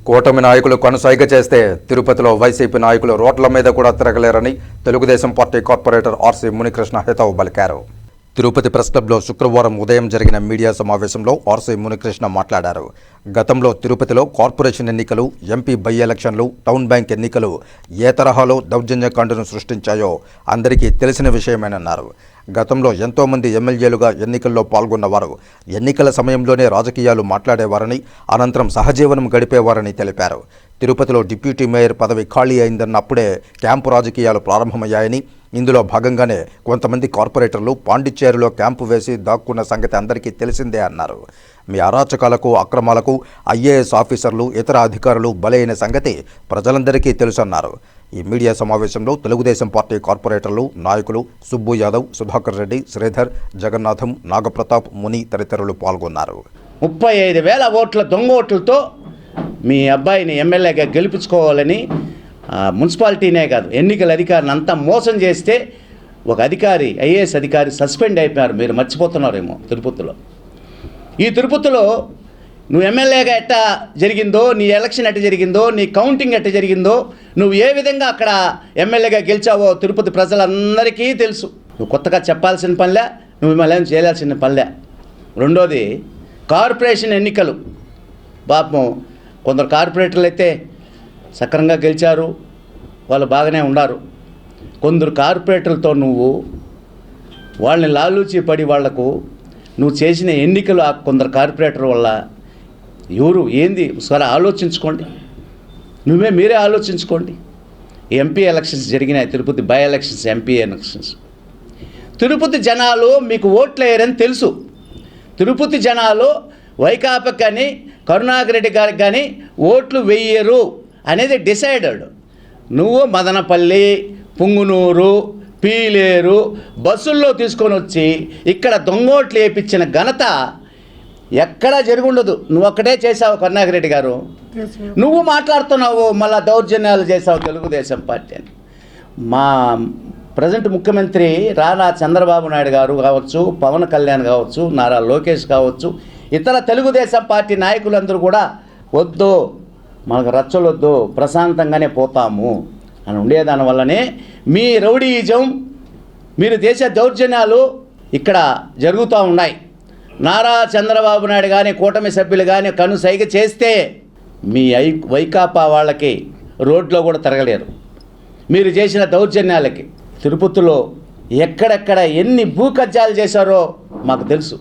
కూటమి నాయకులు కొనసాగ చేస్తే తిరుపతిలో వైసీపీ నాయకులు రోడ్ల మీద కూడా తిరగలేరని Telugu Desam party corporator RC Munikrishna హితవు పలికారు. తిరుపతి ప్రెస్ క్లబ్లో శుక్రవారం ఉదయం జరిగిన మీడియా సమావేశంలో ఆర్సీ మునికృష్ణ మాట్లాడారు. గతంలో తిరుపతిలో కార్పొరేషన్ ఎన్నికలు, ఎంపీ బై ఎలక్షన్లు, టౌన్ బ్యాంక్ ఎన్నికలు ఏ తరహాలో దౌర్జన్యకాండను సృష్టించాయో అందరికీ తెలిసిన విషయమేనన్నారు. గతంలో ఎంతోమంది ఎమ్మెల్యేలుగా ఎన్నికల్లో పాల్గొన్నవారు ఎన్నికల సమయంలోనే రాజకీయాలు మాట్లాడేవారని, అనంతరం సహజీవనం గడిపేవారని తెలిపారు. తిరుపతిలో డిప్యూటీ మేయర్ పదవి ఖాళీ అయిందన్నప్పుడే క్యాంపు రాజకీయాలు ప్రారంభమయ్యాయని, ఇందులో భాగంగానే కొంతమంది కార్పొరేటర్లు పాండిచ్చేరిలో క్యాంపు వేసి దాక్కున్న సంగతి అందరికీ తెలిసిందే అన్నారు. మీ అరాచకాలకు, అక్రమాలకు ఐఏఎస్ ఆఫీసర్లు, ఇతర అధికారులు బలైన సంగతి ప్రజలందరికీ తెలుసన్నారు. ఈ మీడియా సమావేశంలో తెలుగుదేశం పార్టీ కార్పొరేటర్లు, నాయకులు సుబ్బు యాదవ్, సుధాకర్ రెడ్డి, శ్రీధర్, జగన్నాథం, నాగప్రతాప్, ముని తదితరులు పాల్గొన్నారు. 35,000 ఓట్ల దొంగ ఓట్లతో మీ అబ్బాయిని ఎమ్మెల్యేగా గెలిపించుకోవాలని మున్సిపాలిటీనే కాదు ఎన్నికల అధికారిని అంతా మోసం చేస్తే ఒక అధికారి, ఐఏఎస్ అధికారి సస్పెండ్ అయిపోయారు. మీరు మర్చిపోతున్నారేమో. ఈ తిరుపతిలో నువ్వు ఎమ్మెల్యేగా ఎట్టా జరిగిందో, నీ ఎలక్షన్ ఎట్ట జరిగిందో, నీ కౌంటింగ్ ఎట్ట జరిగిందో, నువ్వు ఏ విధంగా అక్కడ ఎమ్మెల్యేగా గెలిచావో తిరుపతి ప్రజలందరికీ తెలుసు. నువ్వు కొత్తగా చెప్పాల్సిన పనిలే, నువ్వు మళ్ళీ చేయాల్సిన పనిలే. రెండోది కార్పొరేషన్ ఎన్నికలు. పాపం కొందరు కార్పొరేటర్లు అయితే సక్రంగా గెలిచారు, వాళ్ళు బాగానే ఉన్నారు. కొందరు కార్పొరేటర్లతో నువ్వు వాళ్ళని లాలూచి పడి వాళ్లకు నువ్వు చేసిన ఎన్నికలు ఆ కొందరు కార్పొరేటర్ వల్ల ఎవరు ఏంది సరే ఆలోచించుకోండి. మీరే ఆలోచించుకోండి. ఎంపీ ఎలక్షన్స్ జరిగినాయి, Tirupati by elections, MP elections. Tirupati జనాలు మీకు ఓట్లు వేయరని తెలుసు. తిరుపతి జనాలు వైకాపాకి కానీ కరుణాకర్ రెడ్డి గారికి కానీ ఓట్లు వేయరు అనేది డిసైడెడ్. నువ్వు మదనపల్లి, పుంగునూరు, పీలేరు బస్సుల్లో తీసుకొని వచ్చి ఇక్కడ దొంగోట్లు వేయించిన ఘనత ఎక్కడా జరుగుండదు. నువ్వు ఒక్కటే చేసావు కరుణాకర్ రెడ్డి గారు. నువ్వు మాట్లాడుతున్నావు, మళ్ళా దౌర్జన్యాలు చేసావు తెలుగుదేశం పార్టీ అని. మా ప్రజెంట్ ముఖ్యమంత్రి రానా చంద్రబాబు నాయుడు గారు కావచ్చు, పవన్ కళ్యాణ్ కావచ్చు, నారా లోకేష్ కావచ్చు, ఇతర తెలుగుదేశం పార్టీ నాయకులందరూ కూడా వద్దు, మనకు రచ్చలొద్దు, ప్రశాంతంగానే పోతాము అని ఉండేదాని వల్లనే మీ రౌడీయిజం, మీరు చేసే దౌర్జన్యాలు ఇక్కడ జరుగుతూ ఉన్నాయి. నారా చంద్రబాబు నాయుడు కానీ కూటమి సభ్యులు కానీ కనుసైగ చేస్తే మీ వైకాపా వాళ్ళకి రోడ్లో కూడా తిరగలేరు. మీరు చేసిన దౌర్జన్యాలకి తిరుపతిలో ఎక్కడెక్కడ ఎన్ని భూ కబ్జాలు చేశారో మాకు తెలుసు.